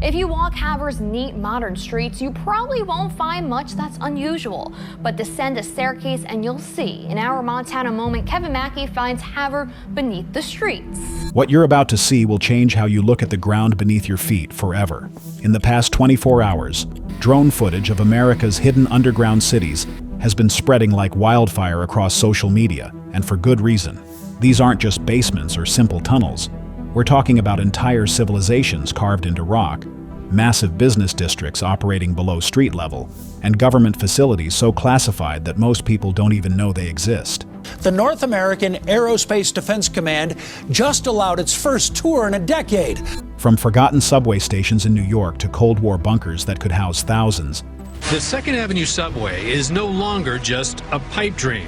If you walk Havre's neat modern streets, you probably won't find much that's unusual. But descend a staircase and you'll see. In our Montana Moment, Kevin Mackey finds Havre beneath the streets. What you're about to see will change how you look at the ground beneath your feet forever. In the past 24 hours, drone footage of America's hidden underground cities has been spreading like wildfire across social media, and for good reason. These aren't just basements or simple tunnels. We're talking about entire civilizations carved into rock, massive business districts operating below street level, and government facilities so classified that most people don't even know they exist. The North American Aerospace Defense Command just allowed its first tour in a decade. From forgotten subway stations in New York to Cold War bunkers that could house thousands. The 2nd Avenue subway is no longer just a pipe dream.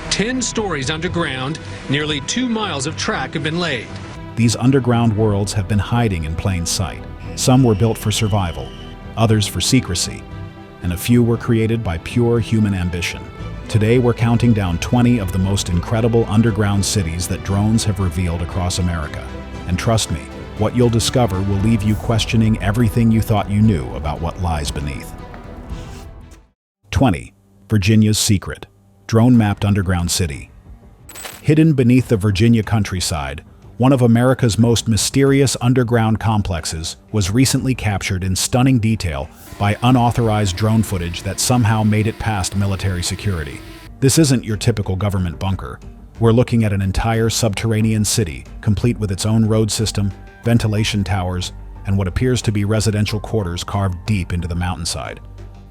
10 stories underground, nearly 2 miles of track have been laid. These underground worlds have been hiding in plain sight. Some were built for survival, others for secrecy, and a few were created by pure human ambition. Today we're counting down 20 of the most incredible underground cities that drones have revealed across America. And trust me, what you'll discover will leave you questioning everything you thought you knew about what lies beneath. 20. Virginia's Secret. Drone-mapped underground city. Hidden beneath the Virginia countryside, one of America's most mysterious underground complexes was recently captured in stunning detail by unauthorized drone footage that somehow made it past military security. This isn't your typical government bunker. We're looking at an entire subterranean city, complete with its own road system, ventilation towers, and what appears to be residential quarters carved deep into the mountainside.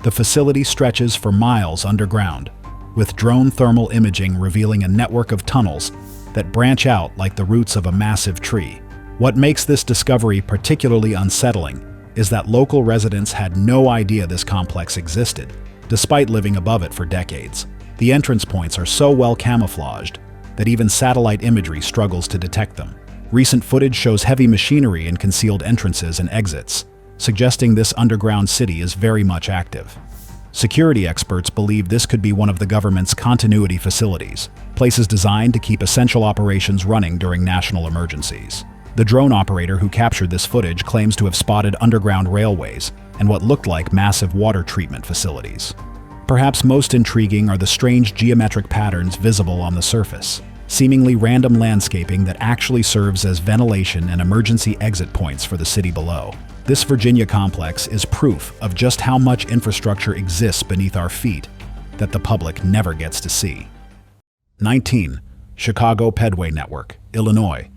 The facility stretches for miles underground, with drone thermal imaging revealing a network of tunnels that branch out like the roots of a massive tree. What makes this discovery particularly unsettling is that local residents had no idea this complex existed, despite living above it for decades. The entrance points are so well camouflaged that even satellite imagery struggles to detect them. Recent footage shows heavy machinery in concealed entrances and exits, suggesting this underground city is very much active. Security experts believe this could be one of the government's continuity facilities, places designed to keep essential operations running during national emergencies. The drone operator who captured this footage claims to have spotted underground railways and what looked like massive water treatment facilities. Perhaps most intriguing are the strange geometric patterns visible on the surface, seemingly random landscaping that actually serves as ventilation and emergency exit points for the city below. This Virginia complex is proof of just how much infrastructure exists beneath our feet that the public never gets to see. 19. Chicago Pedway Network, Illinois.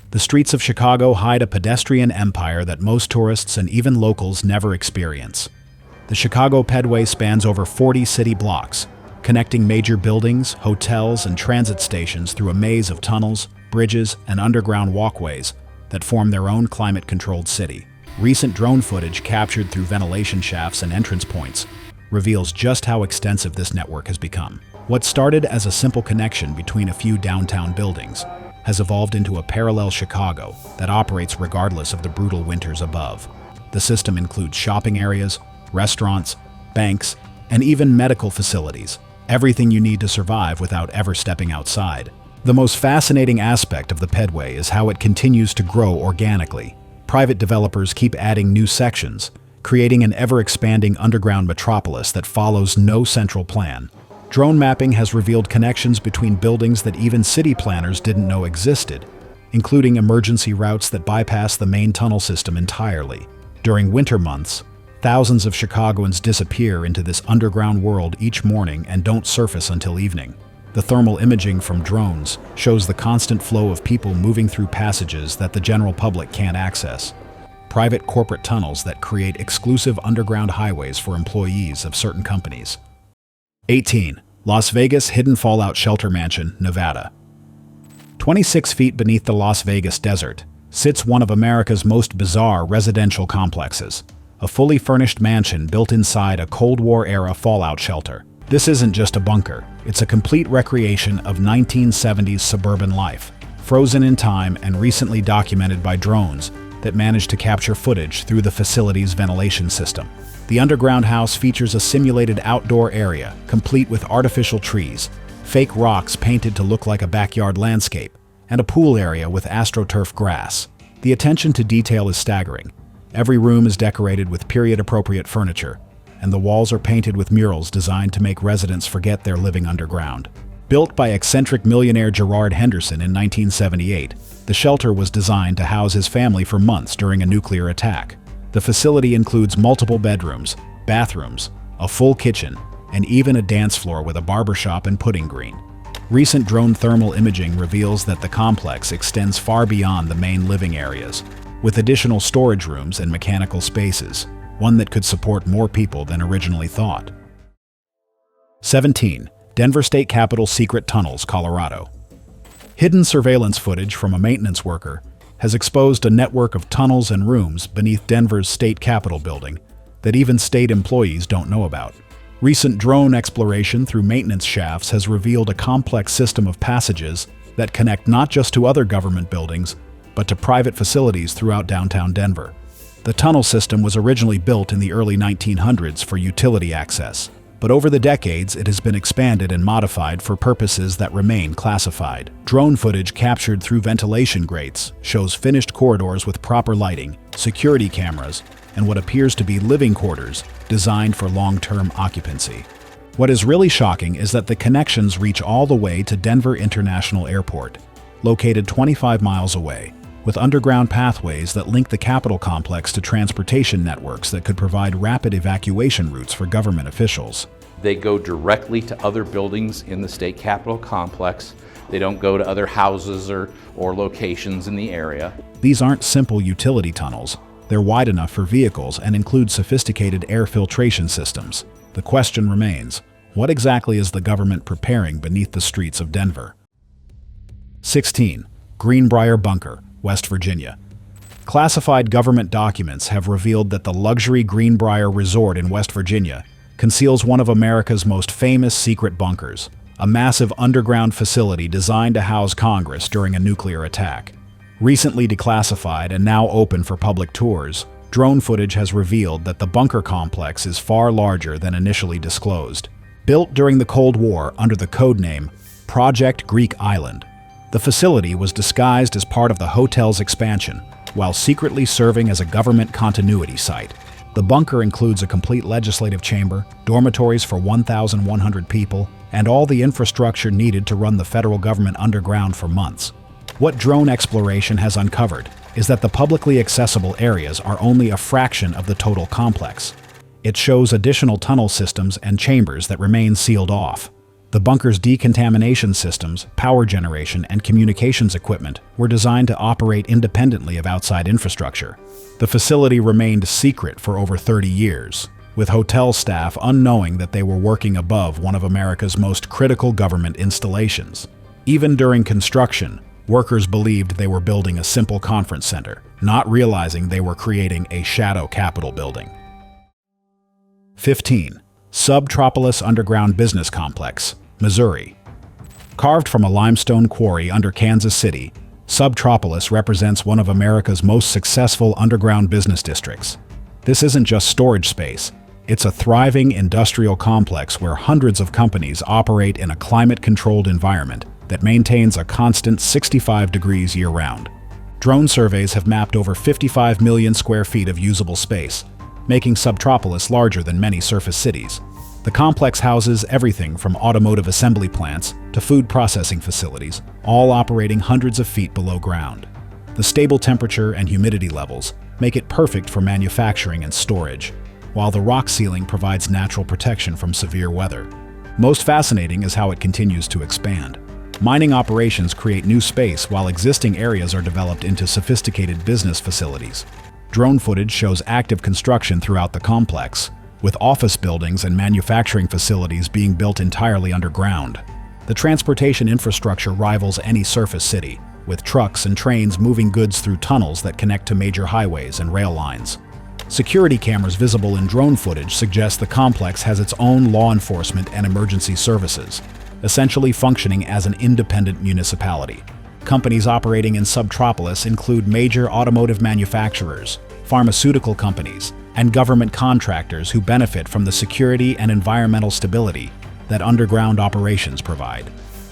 The streets of Chicago hide a pedestrian empire that most tourists and even locals never experience. The Chicago Pedway spans over 40 city blocks, connecting major buildings, hotels, and transit stations through a maze of tunnels, bridges, and underground walkways that form their own climate-controlled city. Recent drone footage captured through ventilation shafts and entrance points reveals just how extensive this network has become. What started as a simple connection between a few downtown buildings has evolved into a parallel Chicago that operates regardless of the brutal winters above. The system includes shopping areas, restaurants, banks, and even medical facilities, everything you need to survive without ever stepping outside. The most fascinating aspect of the Pedway is how it continues to grow organically. Private developers keep adding new sections, creating an ever-expanding underground metropolis that follows no central plan. Drone mapping has revealed connections between buildings that even city planners didn't know existed, including emergency routes that bypass the main tunnel system entirely. During winter months, thousands of Chicagoans disappear into this underground world each morning and don't surface until evening. The thermal imaging from drones shows the constant flow of people moving through passages that the general public can't access. Private corporate tunnels that create exclusive underground highways for employees of certain companies. 18. Las Vegas Hidden Fallout Shelter Mansion, Nevada. 26 feet beneath the Las Vegas desert sits one of America's most bizarre residential complexes, a fully furnished mansion built inside a Cold War-era fallout shelter. This isn't just a bunker, it's a complete recreation of 1970s suburban life, frozen in time and recently documented by drones that managed to capture footage through the facility's ventilation system. The underground house features a simulated outdoor area, complete with artificial trees, fake rocks painted to look like a backyard landscape, and a pool area with astroturf grass. The attention to detail is staggering. Every room is decorated with period-appropriate furniture, and the walls are painted with murals designed to make residents forget they're living underground. Built by eccentric millionaire Gerard Henderson in 1978, the shelter was designed to house his family for months during a nuclear attack. The facility includes multiple bedrooms, bathrooms, a full kitchen, and even a dance floor with a barbershop and pudding green. Recent drone thermal imaging reveals that the complex extends far beyond the main living areas, with additional storage rooms and mechanical spaces, one that could support more people than originally thought. 17. Denver State Capitol Secret Tunnels, Colorado. Hidden surveillance footage from a maintenance worker has exposed a network of tunnels and rooms beneath Denver's state capitol building that even state employees don't know about. Recent drone exploration through maintenance shafts has revealed a complex system of passages that connect not just to other government buildings, but to private facilities throughout downtown Denver. The tunnel system was originally built in the early 1900s for utility access, but over the decades it has been expanded and modified for purposes that remain classified. Drone footage captured through ventilation grates shows finished corridors with proper lighting, security cameras, and what appears to be living quarters designed for long-term occupancy. What is really shocking is that the connections reach all the way to Denver International Airport, located 25 miles away, with underground pathways that link the Capitol complex to transportation networks that could provide rapid evacuation routes for government officials. They go directly to other buildings in the state capitol complex. They don't go to other houses or locations in the area. These aren't simple utility tunnels. They're wide enough for vehicles and include sophisticated air filtration systems. The question remains, what exactly is the government preparing beneath the streets of Denver? 16. Greenbrier Bunker, West Virginia. Classified government documents have revealed that the luxury Greenbrier Resort in West Virginia conceals one of America's most famous secret bunkers, a massive underground facility designed to house Congress during a nuclear attack. Recently declassified and now open for public tours, drone footage has revealed that the bunker complex is far larger than initially disclosed. Built during the Cold War under the codename Project Greek Island, the facility was disguised as part of the hotel's expansion, while secretly serving as a government continuity site. The bunker includes a complete legislative chamber, dormitories for 1,100 people, and all the infrastructure needed to run the federal government underground for months. What drone exploration has uncovered is that the publicly accessible areas are only a fraction of the total complex. It shows additional tunnel systems and chambers that remain sealed off. The bunker's decontamination systems, power generation, and communications equipment were designed to operate independently of outside infrastructure. The facility remained secret for over 30 years, with hotel staff unknowing that they were working above one of America's most critical government installations. Even during construction, workers believed they were building a simple conference center, not realizing they were creating a shadow Capitol building. 15. Subtropolis Underground Business Complex, Missouri. Carved from a limestone quarry under Kansas City, Subtropolis represents one of America's most successful underground business districts. This isn't just storage space. It's a thriving industrial complex where hundreds of companies operate in a climate-controlled environment that maintains a constant 65 degrees year-round. Drone surveys have mapped over 55 million square feet of usable space, making Subtropolis larger than many surface cities. The complex houses everything from automotive assembly plants to food processing facilities, all operating hundreds of feet below ground. The stable temperature and humidity levels make it perfect for manufacturing and storage, while the rock ceiling provides natural protection from severe weather. Most fascinating is how it continues to expand. Mining operations create new space while existing areas are developed into sophisticated business facilities. Drone footage shows active construction throughout the complex, with office buildings and manufacturing facilities being built entirely underground. The transportation infrastructure rivals any surface city, with trucks and trains moving goods through tunnels that connect to major highways and rail lines. Security cameras visible in drone footage suggest the complex has its own law enforcement and emergency services, essentially functioning as an independent municipality. Companies operating in Subtropolis include major automotive manufacturers, pharmaceutical companies, and government contractors who benefit from the security and environmental stability that underground operations provide.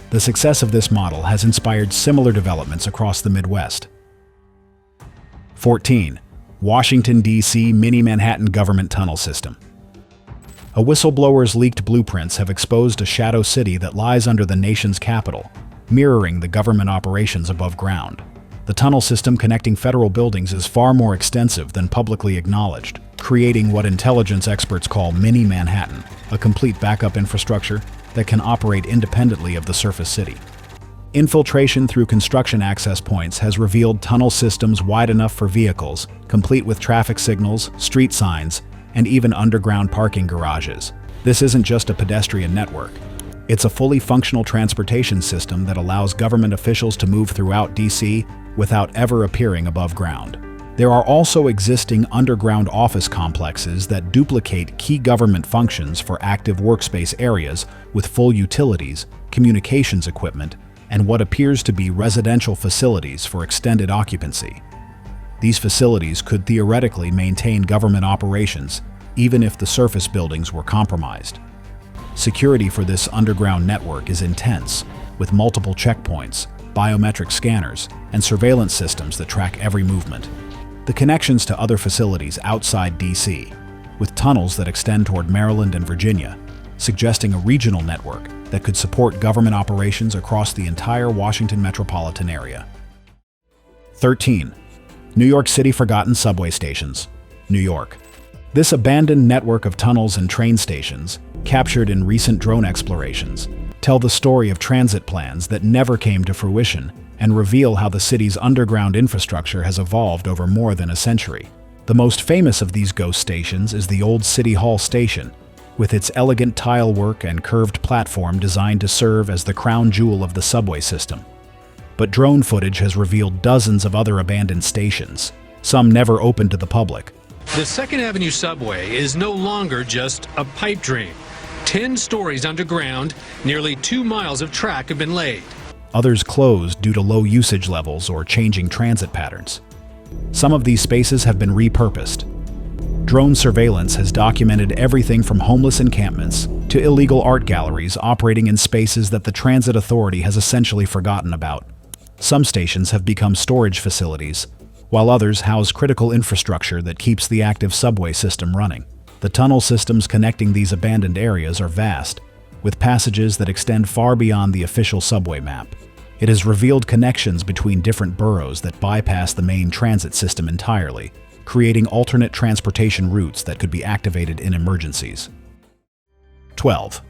The success of this model has inspired similar developments across the Midwest. 14. Washington, D.C. Mini Manhattan Government Tunnel System. A whistleblower's leaked blueprints have exposed a shadow city that lies under the nation's capital, mirroring the government operations above ground. The tunnel system connecting federal buildings is far more extensive than publicly acknowledged, creating what intelligence experts call Mini Manhattan, a complete backup infrastructure that can operate independently of the surface city. Infiltration through construction access points has revealed tunnel systems wide enough for vehicles, complete with traffic signals, street signs, and even underground parking garages. This isn't just a pedestrian network. It's a fully functional transportation system that allows government officials to move throughout D.C. without ever appearing above ground. There are also existing underground office complexes that duplicate key government functions for active workspace areas with full utilities, communications equipment, and what appears to be residential facilities for extended occupancy. These facilities could theoretically maintain government operations even if the surface buildings were compromised. Security for this underground network is intense, with multiple checkpoints, biometric scanners, and surveillance systems that track every movement. The connections to other facilities outside D.C., with tunnels that extend toward Maryland and Virginia, suggesting a regional network that could support government operations across the entire Washington metropolitan area. 13. New York City Forgotten Subway Stations, New York. This abandoned network of tunnels and train stations, captured in recent drone explorations, tell the story of transit plans that never came to fruition and reveal how the city's underground infrastructure has evolved over more than a century. The most famous of these ghost stations is the old City Hall Station, with its elegant tile work and curved platform designed to serve as the crown jewel of the subway system. But drone footage has revealed dozens of other abandoned stations, some never opened to the public. The 2nd Avenue subway is no longer just a pipe dream. 10 stories underground, nearly 2 miles of track have been laid. Others closed due to low usage levels or changing transit patterns. Some of these spaces have been repurposed. Drone surveillance has documented everything from homeless encampments to illegal art galleries operating in spaces that the Transit Authority has essentially forgotten about. Some stations have become storage facilities, while others house critical infrastructure that keeps the active subway system running. The tunnel systems connecting these abandoned areas are vast, with passages that extend far beyond the official subway map. It has revealed connections between different boroughs that bypass the main transit system entirely, creating alternate transportation routes that could be activated in emergencies. 12.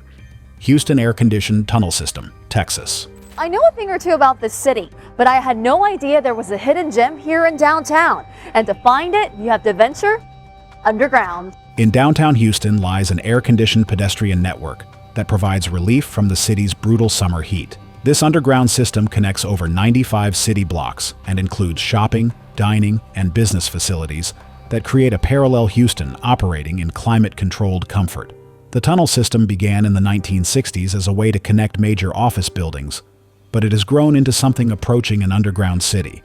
Houston Air-Conditioned Tunnel System, Texas. I know a thing or two about this city, but I had no idea there was a hidden gem here in downtown. And to find it, you have to venture underground. In downtown Houston lies an air-conditioned pedestrian network that provides relief from the city's brutal summer heat. This underground system connects over 95 city blocks and includes shopping, dining, and business facilities that create a parallel Houston operating in climate-controlled comfort. The tunnel system began in the 1960s as a way to connect major office buildings, but it has grown into something approaching an underground city.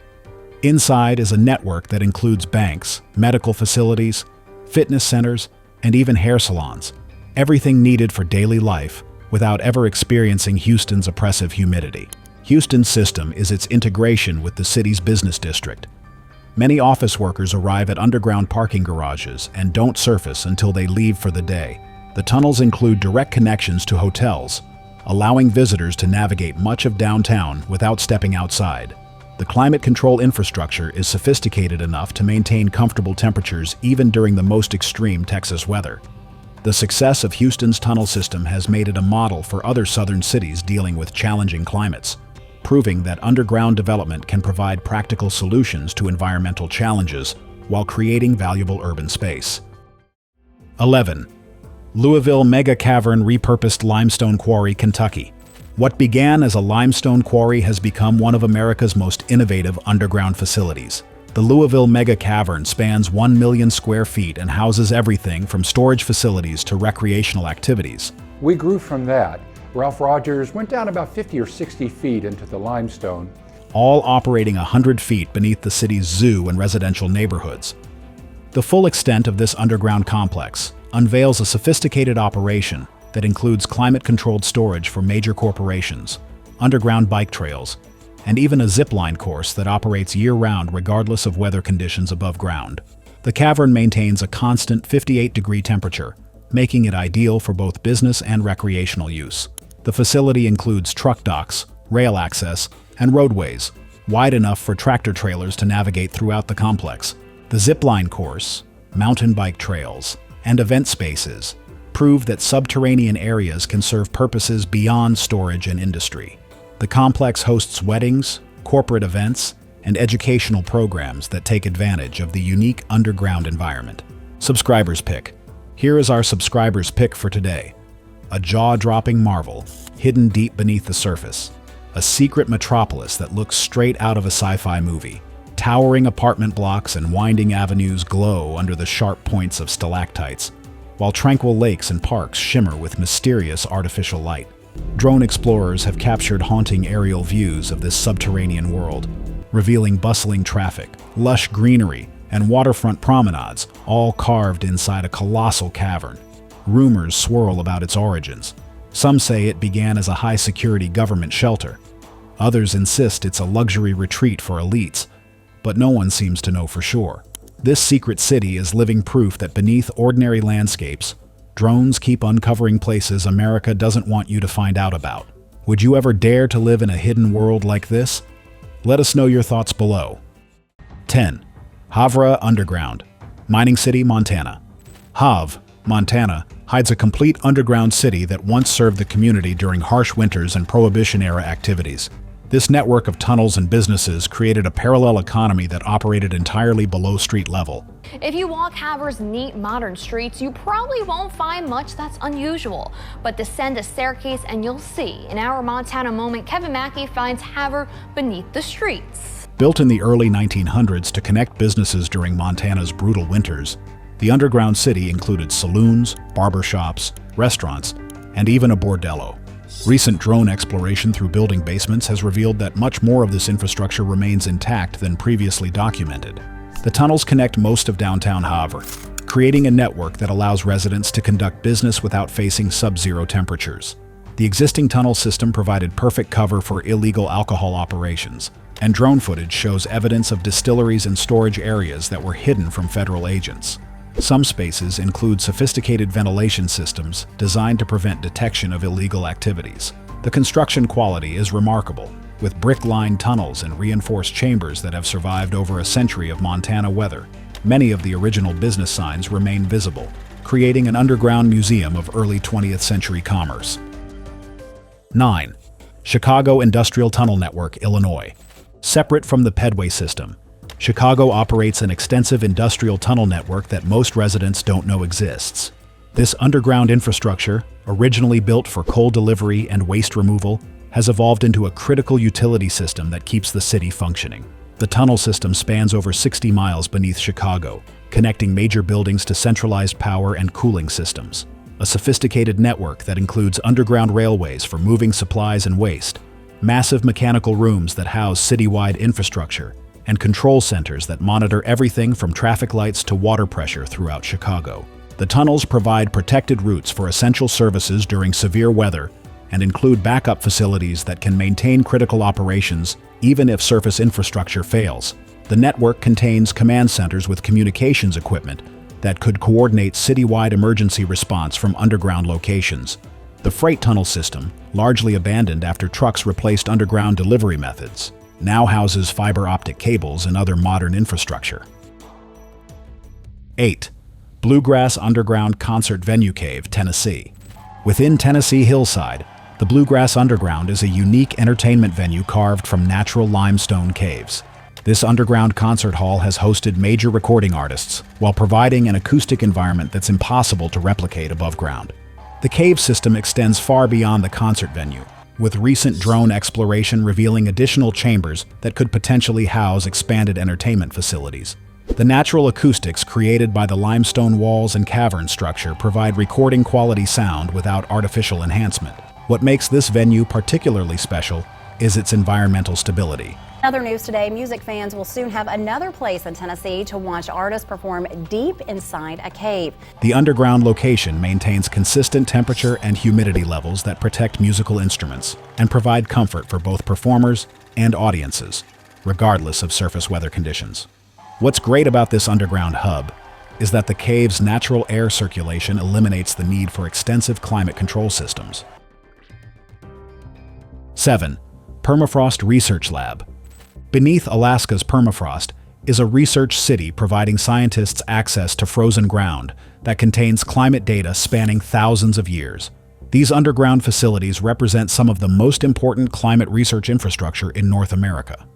Inside is a network that includes banks, medical facilities, fitness centers, and even hair salons, everything needed for daily life without ever experiencing Houston's oppressive humidity. Houston's system is its integration with the city's business district. Many office workers arrive at underground parking garages and don't surface until they leave for the day. The tunnels include direct connections to hotels, allowing visitors to navigate much of downtown without stepping outside. The climate control infrastructure is sophisticated enough to maintain comfortable temperatures even during the most extreme Texas weather. The success of Houston's tunnel system has made it a model for other southern cities dealing with challenging climates, proving that underground development can provide practical solutions to environmental challenges while creating valuable urban space. 11. Louisville Mega Cavern Repurposed Limestone Quarry, Kentucky. What began as a limestone quarry has become one of America's most innovative underground facilities. The Louisville Mega Cavern spans 1 million square feet and houses everything from storage facilities to recreational activities. We grew from that. Ralph Rogers went down about 50 or 60 feet into the limestone. All operating 100 feet beneath the city's zoo and residential neighborhoods. The full extent of this underground complex unveils a sophisticated operation that includes climate-controlled storage for major corporations, underground bike trails, and even a zip-line course that operates year-round regardless of weather conditions above ground. The cavern maintains a constant 58-degree temperature, making it ideal for both business and recreational use. The facility includes truck docks, rail access, and roadways, wide enough for tractor-trailers to navigate throughout the complex. The zipline course, mountain bike trails, and event spaces prove that subterranean areas can serve purposes beyond storage and industry. The complex hosts weddings, corporate events, and educational programs that take advantage of the unique underground environment. Subscribers Pick. Here is our subscribers pick for today. A jaw-dropping marvel, hidden deep beneath the surface. A secret metropolis that looks straight out of a sci-fi movie. Towering apartment blocks and winding avenues glow under the sharp points of stalactites, while tranquil lakes and parks shimmer with mysterious artificial light. Drone explorers have captured haunting aerial views of this subterranean world, revealing bustling traffic, lush greenery, and waterfront promenades, all carved inside a colossal cavern. Rumors swirl about its origins. Some say it began as a high-security government shelter. Others insist it's a luxury retreat for elites, but no one seems to know for sure. This secret city is living proof that beneath ordinary landscapes, drones keep uncovering places America doesn't want you to find out about. Would you ever dare to live in a hidden world like this? Let us know your thoughts below. 10. Havre Underground, Mining City, Montana. Havre, Montana, hides a complete underground city that once served the community during harsh winters and Prohibition-era activities. This network of tunnels and businesses created a parallel economy that operated entirely below street level. If you walk Havre's neat modern streets, you probably won't find much that's unusual. But descend a staircase and you'll see. In our Montana moment, Kevin Mackey finds Havre beneath the streets. Built in the early 1900s to connect businesses during Montana's brutal winters, the underground city included saloons, barbershops, restaurants, and even a bordello. Recent drone exploration through building basements has revealed that much more of this infrastructure remains intact than previously documented. The tunnels connect most of downtown Havre, creating a network that allows residents to conduct business without facing sub-zero temperatures. The existing tunnel system provided perfect cover for illegal alcohol operations, and drone footage shows evidence of distilleries and storage areas that were hidden from federal agents. Some spaces include sophisticated ventilation systems designed to prevent detection of illegal activities. The construction quality is remarkable, with brick-lined tunnels and reinforced chambers that have survived over a century of Montana weather. Many of the original business signs remain visible, creating an underground museum of early 20th century commerce. 9. Chicago Industrial Tunnel Network, Illinois. Separate from the Pedway system, Chicago operates an extensive industrial tunnel network that most residents don't know exists. This underground infrastructure, originally built for coal delivery and waste removal, has evolved into a critical utility system that keeps the city functioning. The tunnel system spans over 60 miles beneath Chicago, connecting major buildings to centralized power and cooling systems. A sophisticated network that includes underground railways for moving supplies and waste, massive mechanical rooms that house citywide infrastructure, and control centers that monitor everything from traffic lights to water pressure throughout Chicago. The tunnels provide protected routes for essential services during severe weather and include backup facilities that can maintain critical operations even if surface infrastructure fails. The network contains command centers with communications equipment that could coordinate citywide emergency response from underground locations. The freight tunnel system, largely abandoned after trucks replaced underground delivery methods, now houses fiber optic cables and other modern infrastructure. 8. Bluegrass Underground Concert Venue Cave, Tennessee. Within Tennessee Hillside, the Bluegrass Underground is a unique entertainment venue carved from natural limestone caves. This underground concert hall has hosted major recording artists while providing an acoustic environment that's impossible to replicate above ground. The cave system extends far beyond the concert venue, with recent drone exploration revealing additional chambers that could potentially house expanded entertainment facilities. The natural acoustics created by the limestone walls and cavern structure provide recording quality sound without artificial enhancement. What makes this venue particularly special is its environmental stability. Other news today, music fans will soon have another place in Tennessee to watch artists perform deep inside a cave. The underground location maintains consistent temperature and humidity levels that protect musical instruments and provide comfort for both performers and audiences, regardless of surface weather conditions. What's great about this underground hub is that the cave's natural air circulation eliminates the need for extensive climate control systems. 7. Permafrost Research Lab. Beneath Alaska's permafrost is a research city providing scientists access to frozen ground that contains climate data spanning thousands of years. These underground facilities represent some of the most important climate research infrastructure in North America.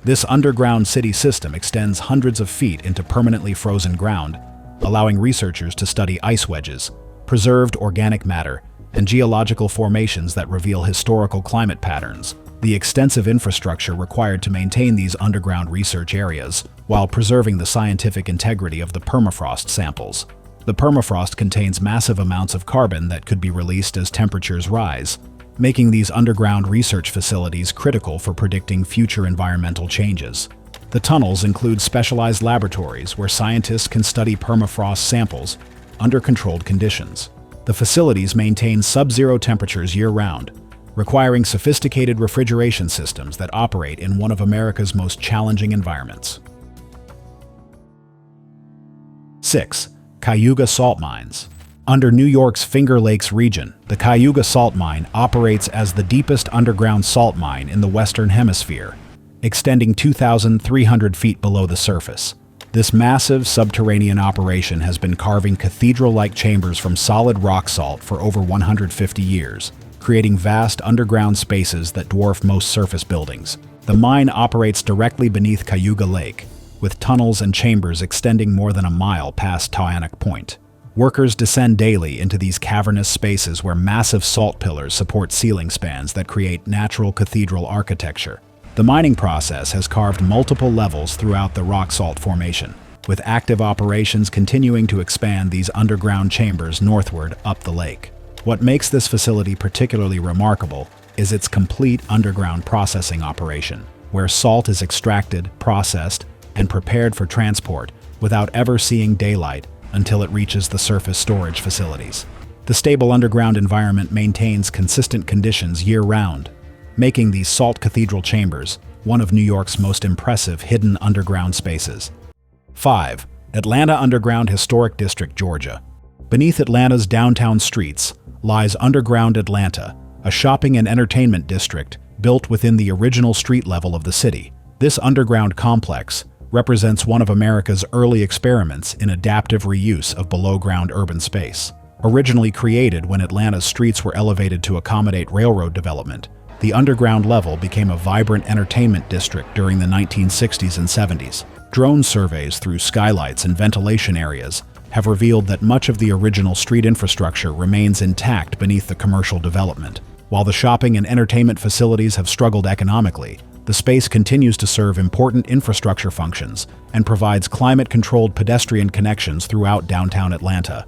This underground city system extends hundreds of feet into permanently frozen ground, allowing researchers to study ice wedges, preserved organic matter, and geological formations that reveal historical climate patterns. The extensive infrastructure required to maintain these underground research areas, while preserving the scientific integrity of the permafrost samples. The permafrost contains massive amounts of carbon that could be released as temperatures rise, making these underground research facilities critical for predicting future environmental changes. The tunnels include specialized laboratories where scientists can study permafrost samples under controlled conditions. The facilities maintain sub-zero temperatures year-round, requiring sophisticated refrigeration systems that operate in one of America's most challenging environments. 6. Cayuga Salt Mines. Under New York's Finger Lakes region, the Cayuga Salt Mine operates as the deepest underground salt mine in the Western Hemisphere, extending 2,300 feet below the surface. This massive subterranean operation has been carving cathedral-like chambers from solid rock salt for over 150 years, creating vast underground spaces that dwarf most surface buildings. The mine operates directly beneath Cayuga Lake, with tunnels and chambers extending more than a mile past Towaoc Point. Workers descend daily into these cavernous spaces where massive salt pillars support ceiling spans that create natural cathedral architecture. The mining process has carved multiple levels throughout the rock salt formation, with active operations continuing to expand these underground chambers northward up the lake. What makes this facility particularly remarkable is its complete underground processing operation, where salt is extracted, processed, and prepared for transport without ever seeing daylight until it reaches the surface storage facilities. The stable underground environment maintains consistent conditions year-round, making these salt cathedral chambers one of New York's most impressive hidden underground spaces. 5. Atlanta Underground Historic District, Georgia. Beneath Atlanta's downtown streets lies Underground Atlanta, a shopping and entertainment district built within the original street level of the city. This underground complex represents one of America's early experiments in adaptive reuse of below-ground urban space. Originally created when Atlanta's streets were elevated to accommodate railroad development, the underground level became a vibrant entertainment district during the 1960s and 70s. Drone surveys through skylights and ventilation areas have revealed that much of the original street infrastructure remains intact beneath the commercial development. While the shopping and entertainment facilities have struggled economically, the space continues to serve important infrastructure functions and provides climate-controlled pedestrian connections throughout downtown Atlanta.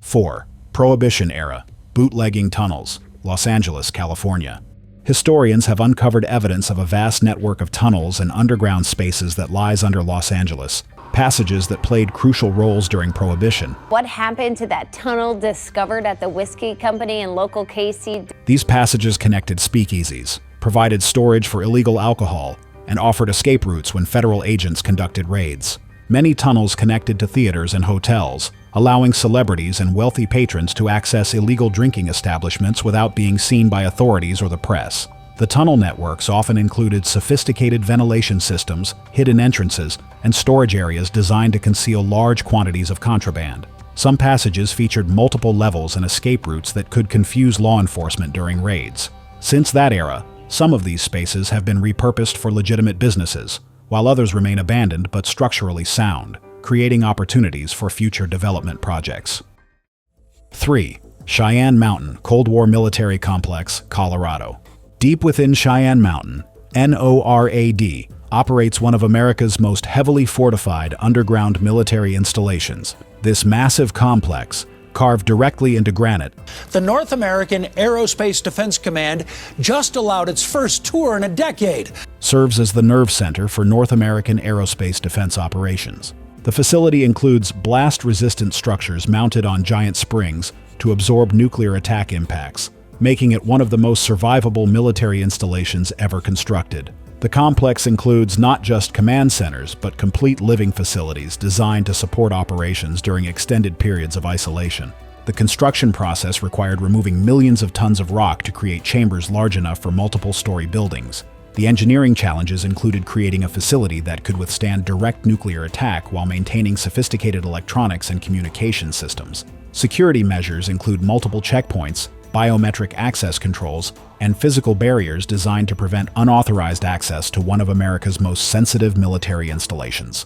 4. Prohibition Era Bootlegging Tunnels, Los Angeles, California. Historians have uncovered evidence of a vast network of tunnels and underground spaces that lies under Los Angeles, passages that played crucial roles during Prohibition. What happened to that tunnel discovered at the whiskey company in local KC? These passages connected speakeasies, provided storage for illegal alcohol, and offered escape routes when federal agents conducted raids. Many tunnels connected to theaters and hotels, allowing celebrities and wealthy patrons to access illegal drinking establishments without being seen by authorities or the press. The tunnel networks often included sophisticated ventilation systems, hidden entrances, and storage areas designed to conceal large quantities of contraband. Some passages featured multiple levels and escape routes that could confuse law enforcement during raids. Since that era, some of these spaces have been repurposed for legitimate businesses, while others remain abandoned but structurally sound, creating opportunities for future development projects. 3. Cheyenne Mountain Cold War Military Complex, Colorado. Deep within Cheyenne Mountain, NORAD operates one of America's most heavily fortified underground military installations. This massive complex, carved directly into granite. The North American Aerospace Defense Command just allowed its first tour in a decade. Serves as the nerve center for North American aerospace defense operations. The facility includes blast-resistant structures mounted on giant springs to absorb nuclear attack impacts, making it one of the most survivable military installations ever constructed. The complex includes not just command centers, but complete living facilities designed to support operations during extended periods of isolation. The construction process required removing millions of tons of rock to create chambers large enough for multiple-story buildings. The engineering challenges included creating a facility that could withstand direct nuclear attack while maintaining sophisticated electronics and communication systems. Security measures include multiple checkpoints, biometric access controls, and physical barriers designed to prevent unauthorized access to one of America's most sensitive military installations.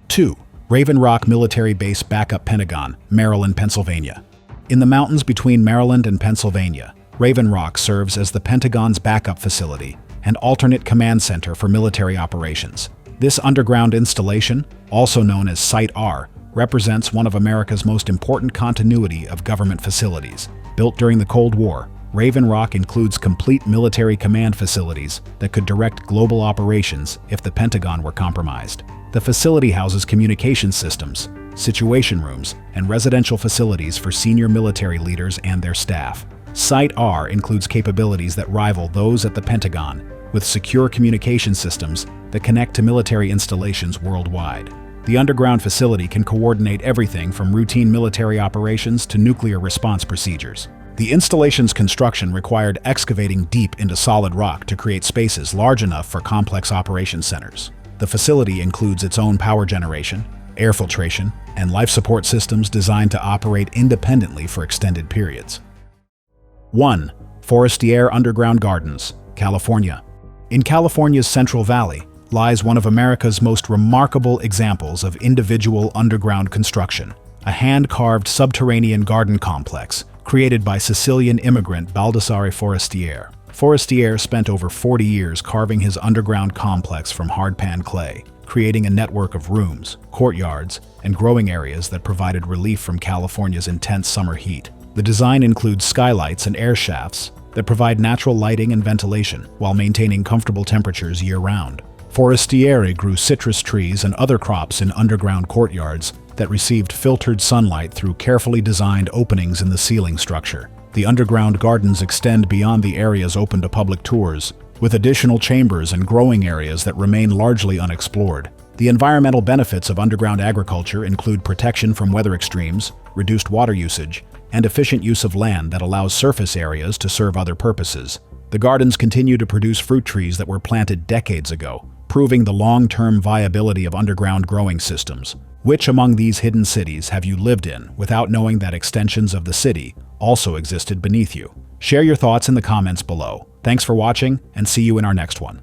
2. Raven Rock Military Base Backup Pentagon, Maryland, Pennsylvania. In the mountains between Maryland and Pennsylvania, Raven Rock serves as the Pentagon's backup facility and alternate command center for military operations. This underground installation, also known as Site R, represents one of America's most important continuity of government facilities. Built during the Cold War, Raven Rock includes complete military command facilities that could direct global operations if the Pentagon were compromised. The facility houses communication systems, situation rooms, and residential facilities for senior military leaders and their staff. Site R includes capabilities that rival those at the Pentagon, with secure communication systems that connect to military installations worldwide. The underground facility can coordinate everything from routine military operations to nuclear response procedures. The installation's construction required excavating deep into solid rock to create spaces large enough for complex operation centers. The facility includes its own power generation, air filtration, and life support systems designed to operate independently for extended periods. 1. Forestier Underground Gardens, California. In California's Central Valley lies one of America's most remarkable examples of individual underground construction, a hand-carved subterranean garden complex created by Sicilian immigrant Baldassare Forestier. Forestier spent over 40 years carving his underground complex from hardpan clay, creating a network of rooms, courtyards, and growing areas that provided relief from California's intense summer heat. The design includes skylights and air shafts that provide natural lighting and ventilation while maintaining comfortable temperatures year-round. Forestieri grew citrus trees and other crops in underground courtyards that received filtered sunlight through carefully designed openings in the ceiling structure. The underground gardens extend beyond the areas open to public tours, with additional chambers and growing areas that remain largely unexplored. The environmental benefits of underground agriculture include protection from weather extremes, reduced water usage, and efficient use of land that allows surface areas to serve other purposes. The gardens continue to produce fruit trees that were planted decades ago, proving the long-term viability of underground growing systems. Which among these hidden cities have you lived in without knowing that extensions of the city also existed beneath you? Share your thoughts in the comments below. Thanks for watching, and see you in our next one.